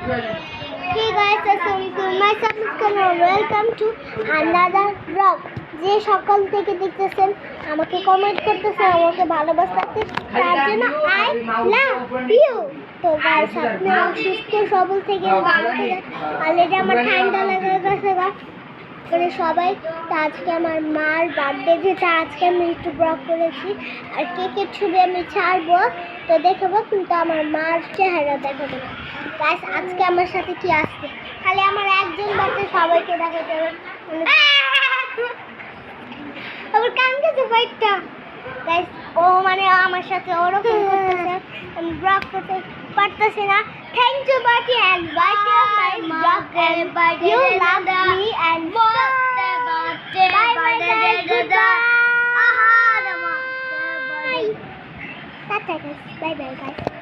Hey guys, assalamualaikum. Myself is Kamal. Welcome to another vlog. যে সকাল থেকে দেখতেছেন আমাকে কমেন্ট করতেছেন আমাকে ভালোবাসতে তার জন্য আই লাভ ইউ। তো গাইস আপনি সুস্থ সবল থেকে ভালো থেকে অলরেডি আমার ঠান্ডা লেগে গেছে করে সবাই। তো আজকে আমার মার বার্থডে যেটা আজকে আমি একটু ব্লগ করেছি আর কেকের ছবি আমি ছাড়বো তো দেখাবো, কিন্তু আমার মার চেহারা দেখাবো না। গাইস আজকে আমার সাথে কি আসছে খালি আমার একজন বাচ্চা সবাইকে দেখাতে হবে। আবার কান গেছে বাইকটা গাইস, ও মানে আমার সাথে ওরকম করতেছে, আমি ব্লগ করতে পারতেছি না। Thank you buddy and buddy of my blog and you love me and bye bye guys, goodbye. Tata guys, bye bye guys.